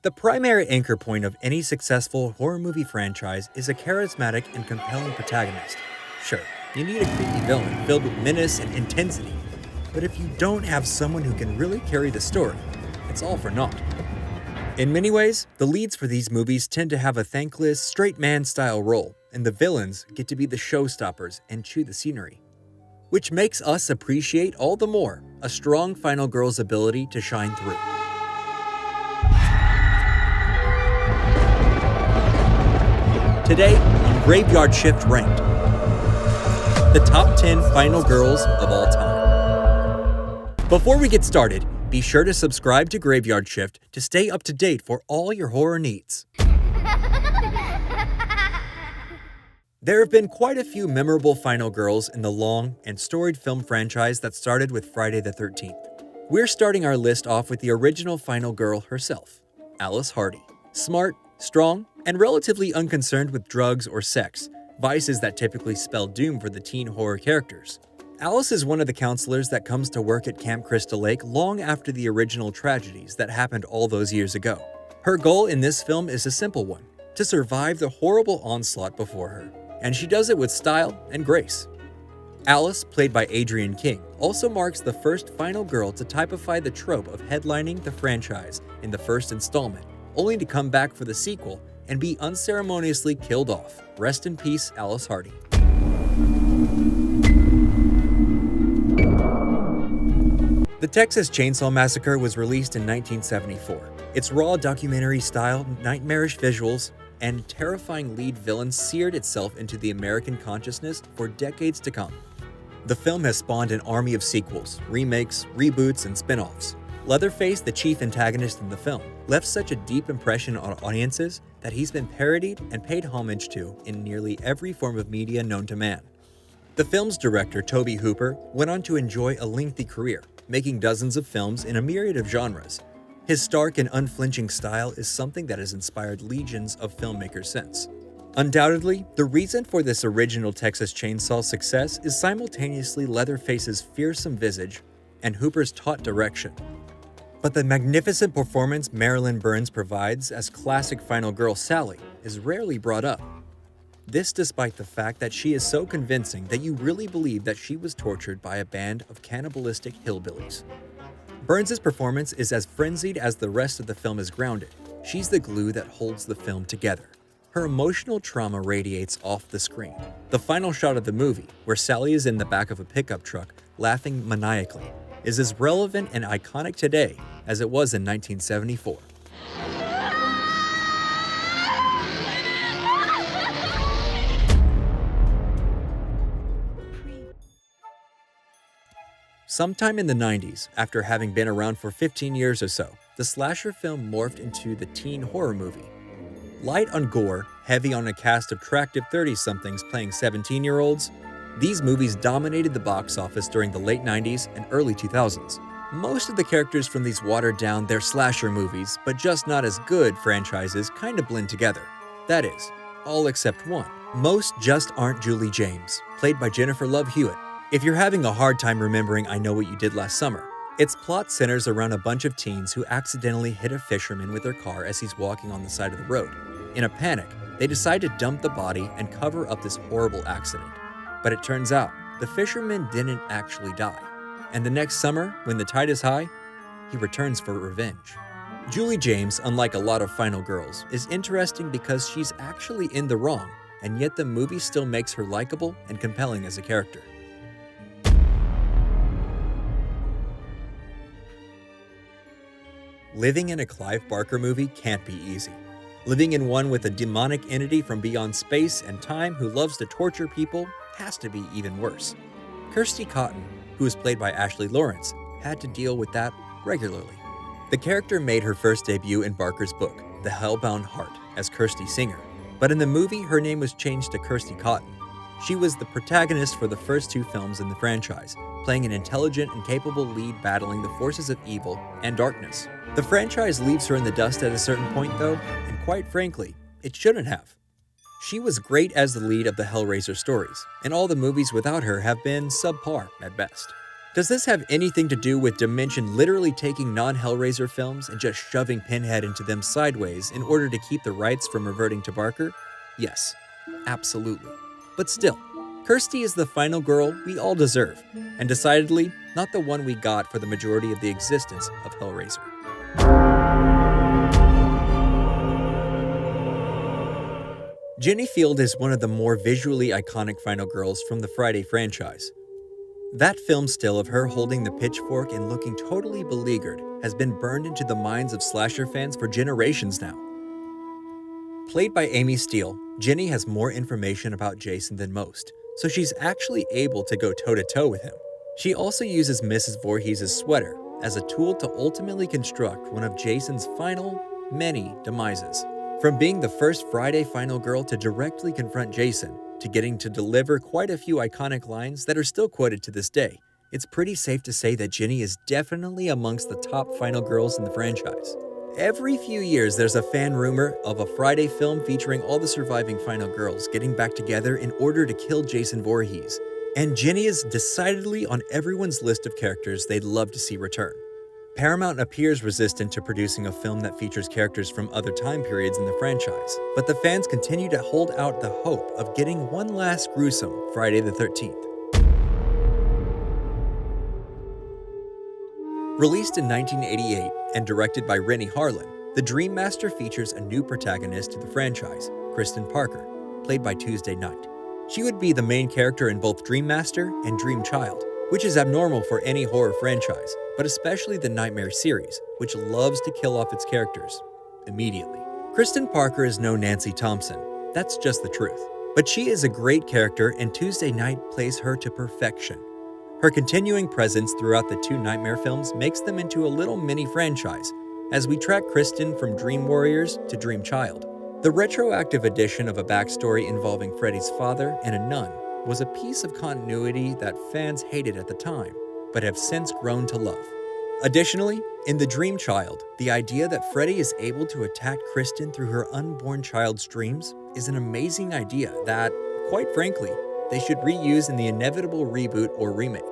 The primary anchor point of any successful horror movie franchise is a charismatic and compelling protagonist. Sure, you need a creepy villain filled with menace and intensity, but if you don't have someone who can really carry the story, it's all for naught. In many ways, the leads for these movies tend to have a thankless, straight man style role, and the villains get to be the showstoppers and chew the scenery. Which makes us appreciate all the more a strong final girl's ability to shine through. Today, on Graveyard Shift Ranked, the top 10 final girls of all time. Before we get started, be sure to subscribe to Graveyard Shift to stay up to date for all your horror needs. There have been quite a few memorable final girls in the long and storied film franchise that started with Friday the 13th. We're starting our list off with the original final girl herself, Alice Hardy. Smart, strong, and relatively unconcerned with drugs or sex, vices that typically spell doom for the teen horror characters. Alice is one of the counselors that comes to work at Camp Crystal Lake long after the original tragedies that happened all those years ago. Her goal in this film is a simple one: to survive the horrible onslaught before her, and she does it with style and grace. Alice, played by Adrienne King, also marks the first final girl to typify the trope of headlining the franchise in the first installment, only to come back for the sequel and be unceremoniously killed off. Rest in peace, Alice Hardy. The Texas Chainsaw Massacre was released in 1974. Its raw documentary style, nightmarish visuals, and terrifying lead villain seared itself into the American consciousness for decades to come. The film has spawned an army of sequels, remakes, reboots, and spin-offs. Leatherface, the chief antagonist in the film, left such a deep impression on audiences that he's been parodied and paid homage to in nearly every form of media known to man. The film's director, Tobe Hooper, went on to enjoy a lengthy career, making dozens of films in a myriad of genres. His stark and unflinching style is something that has inspired legions of filmmakers since. Undoubtedly, the reason for this original Texas Chainsaw success is simultaneously Leatherface's fearsome visage and Hooper's taut direction. But the magnificent performance Marilyn Burns provides as classic final girl Sally is rarely brought up. This despite the fact that she is so convincing that you really believe that she was tortured by a band of cannibalistic hillbillies. Burns' performance is as frenzied as the rest of the film is grounded. She's the glue that holds the film together. Her emotional trauma radiates off the screen. The final shot of the movie, where Sally is in the back of a pickup truck, laughing maniacally, is as relevant and iconic today as it was in 1974. Sometime in the 90s, after having been around for 15 years or so, the slasher film morphed into the teen horror movie. Light on gore, heavy on a cast of attractive 30-somethings playing 17-year-olds, these movies dominated the box office during the late 90s and early 2000s. Most of the characters from these watered-down their slasher movies, but just not as good franchises, kind of blend together. That is, all except one. Most just aren't Julie James, played by Jennifer Love Hewitt. If you're having a hard time remembering I Know What You Did Last Summer, its plot centers around a bunch of teens who accidentally hit a fisherman with their car as he's walking on the side of the road. In a panic, they decide to dump the body and cover up this horrible accident. But it turns out, the fisherman didn't actually die. And the next summer, when the tide is high, he returns for revenge. Julie James, unlike a lot of final girls, is interesting because she's actually in the wrong, and yet the movie still makes her likable and compelling as a character. Living in a Clive Barker movie can't be easy. Living in one with a demonic entity from beyond space and time who loves to torture people has to be even worse. KIRSTY Cotton, who is played by Ashley Lawrence, had to deal with that regularly. The character made her first debut in Barker's book, The Hellbound Heart, as Kirsty Singer, but in the movie her name was changed to Kirsty Cotton. She was the protagonist for the first two films in the franchise, playing an intelligent and capable lead battling the forces of evil and darkness. The franchise leaves her in the dust at a certain point though, and quite frankly, it shouldn't have. She was great as the lead of the HELLRAISER stories, and all the movies without her have been subpar at best. Does this have anything to do with Dimension literally taking non-Hellraiser films and just shoving Pinhead into them sideways in order to keep the rights from reverting to Barker? Yes, absolutely. But still, Kirsty is the final girl we all deserve, and decidedly not the one we got for the majority of the existence of Hellraiser. Ginny Field is one of the more visually iconic final girls from the Friday franchise. That film still of her holding the pitchfork and looking totally beleaguered has been burned into the minds of slasher fans for generations now. Played by Amy Steele, Ginny has more information about Jason than most, so she's actually able to go toe-to-toe with him. She also uses Mrs. Voorhees' sweater as a tool to ultimately construct one of Jason's many demises. From being the first Friday final girl to directly confront Jason, to getting to deliver quite a few iconic lines that are still quoted to this day, it's pretty safe to say that Ginny is definitely amongst the top final girls in the franchise. Every few years, there's a fan rumor of a Friday film featuring all the surviving final girls getting back together in order to kill Jason Voorhees, and Ginny is decidedly on everyone's list of characters they'd love to see return. Paramount appears resistant to producing a film that features characters from other time periods in the franchise, but the fans continue to hold out the hope of getting one last gruesome Friday the 13th. Released in 1988 and directed by Renny Harlin, The Dream Master features a new protagonist to the franchise, KRISTEN Parker, played by Tuesday Knight. She would be the main character in both Dream Master and Dream Child, which is abnormal for any horror franchise, but especially the Nightmare series, which loves to kill off its characters immediately. KRISTEN Parker is no Nancy Thompson, that's just the truth. But she is a great character and Tuesday Knight plays her to perfection. Her continuing presence throughout the two Nightmare films makes them into a little mini franchise, as we track Kristen from Dream Warriors to Dream Child. The retroactive addition of a backstory involving Freddy's father and a nun was a piece of continuity that fans hated at the time, but have since grown to love. Additionally, in The Dream Child, the idea that Freddy is able to attack Kristen through her unborn child's dreams is an amazing idea that, quite frankly, they should reuse in the inevitable reboot or remake.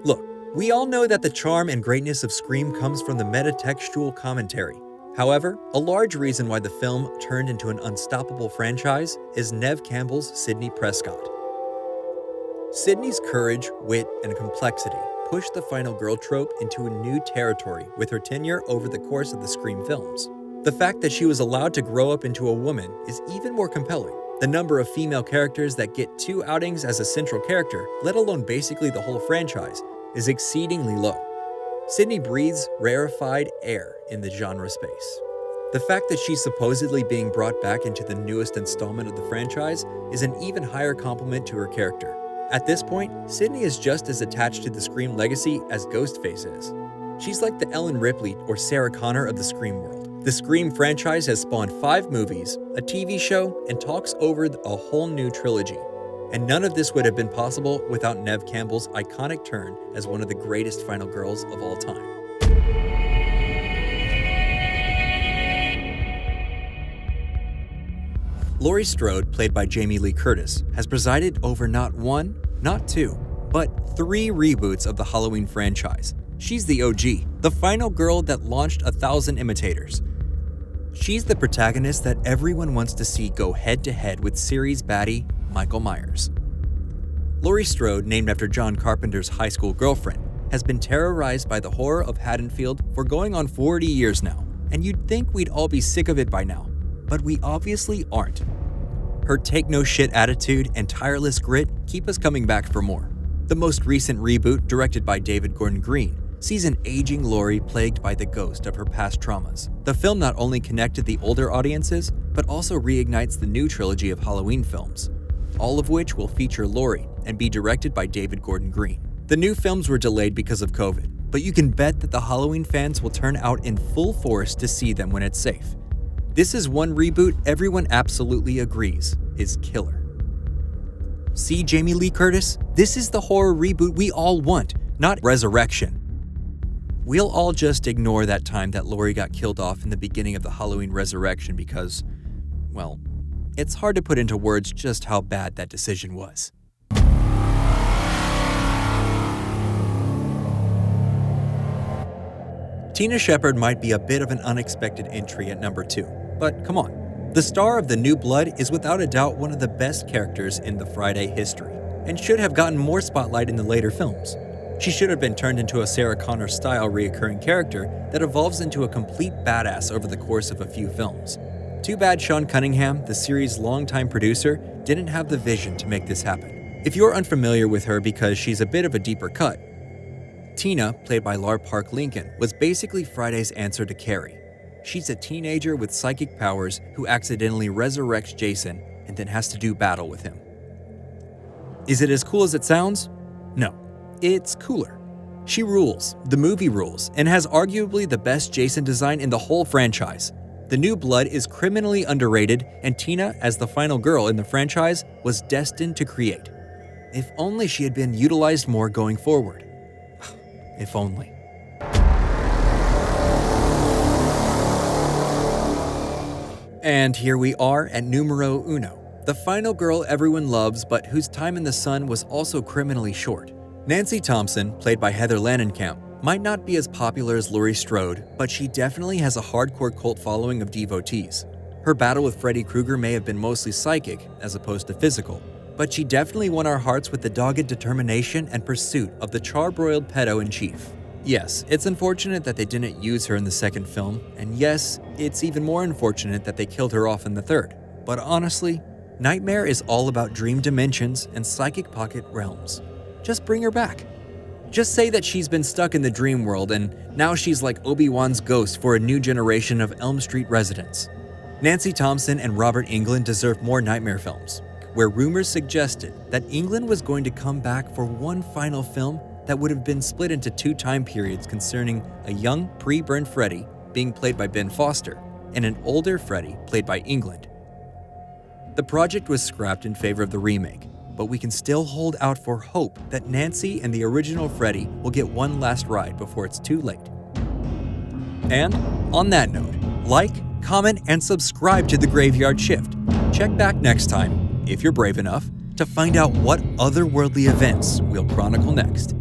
Look, we all know that the charm and greatness of Scream comes from the metatextual commentary. However, a large reason why the film turned into an unstoppable franchise is Neve Campbell's Sidney Prescott. Sidney's courage, wit, and complexity pushed the final girl trope into a new territory with her tenure over the course of the Scream films. The fact that she was allowed to grow up into a woman is even more compelling. The number of female characters that get 2 outings as a central character, let alone basically the whole franchise, is exceedingly low. Sidney breathes rarefied air in the genre space. The fact that she's supposedly being brought back into the newest installment of the franchise is an even higher compliment to her character. At this point, Sidney is just as attached to the Scream legacy as Ghostface is. She's like the Ellen Ripley or Sarah Connor of the Scream world. The Scream franchise has spawned 5 movies, a TV show, and talks over a whole new trilogy. And none of this would have been possible without Neve Campbell's iconic turn as one of the greatest final girls of all time. Laurie Strode, played by Jamie Lee Curtis, has presided over not 1, not 2, but 3 reboots of the Halloween franchise. She's the OG, the final girl that launched 1,000 imitators. She's the protagonist that everyone wants to see go head-to-head with series baddie Michael Myers. Laurie Strode, named after John Carpenter's high school girlfriend, has been terrorized by the horror of Haddonfield for going on 40 years now, and you'd think we'd all be sick of it by now, but we obviously aren't. Her take-no-shit attitude and tireless grit keep us coming back for more. The most recent reboot, directed by David Gordon Green, sees an aging Laurie plagued by the ghost of her past traumas. The film not only connected the older audiences, but also reignites the new trilogy of Halloween films, all of which will feature Laurie and be directed by David Gordon Green. The new films were delayed because of COVID, but you can bet that the Halloween fans will turn out in full force to see them when it's safe. This is one reboot everyone absolutely agrees is killer. See, Jamie Lee Curtis? This is the horror reboot we all want, not resurrection. We'll all just ignore that time that Laurie got killed off in the beginning of the Halloween Resurrection because, well, It's hard to put into words just how bad that decision was. Tina Shepard might be a bit of an unexpected entry at number 2, but come on. The star of The New Blood is without a doubt one of the best characters in the Friday history, and should have gotten more spotlight in the later films. She should have been turned into a Sarah Connor-style reoccurring character that evolves into a complete badass over the course of a few films. Too bad Sean Cunningham, the series' longtime producer, didn't have the vision to make this happen. If you're unfamiliar with her because she's a bit of a deeper cut, Tina, played by Lar Park Lincoln, was basically Friday's answer to Carrie. She's a teenager with psychic powers who accidentally resurrects Jason and then has to do battle with him. Is it as cool as it sounds? No, it's cooler. She rules, the movie rules, and has arguably the best Jason design in the whole franchise. The New Blood is criminally underrated, and Tina, as the final girl in the franchise, was destined to create. If only she had been utilized more going forward. If only. And here we are at numero uno, the final girl everyone loves but whose time in the sun was also criminally short. Nancy Thompson, played by Heather Langenkamp, might not be as popular as Laurie Strode, but she definitely has a hardcore cult following of devotees. Her battle with Freddy Krueger may have been mostly psychic as opposed to physical, but she definitely won our hearts with the dogged determination and pursuit of the charbroiled pedo-in-chief. Yes, it's unfortunate that they didn't use her in the second film, and yes, it's even more unfortunate that they killed her off in the third. But honestly, Nightmare is all about dream dimensions and psychic pocket realms. Just bring her back. Just say that she's been stuck in the dream world and now she's like Obi-Wan's ghost for a new generation of Elm Street residents. Nancy Thompson and Robert Englund deserve more Nightmare films, where rumors suggested that Englund was going to come back for one final film that would have been split into 2 time periods concerning a young pre-burned Freddy being played by Ben Foster and an older Freddy played by Englund. The project was scrapped in favor of the remake, but we can still hold out for hope that Nancy and the original Freddy will get one last ride before it's too late. And on that note, like, comment, and subscribe to The Graveyard Shift. Check back next time, if you're brave enough, to find out what otherworldly events we'll chronicle next.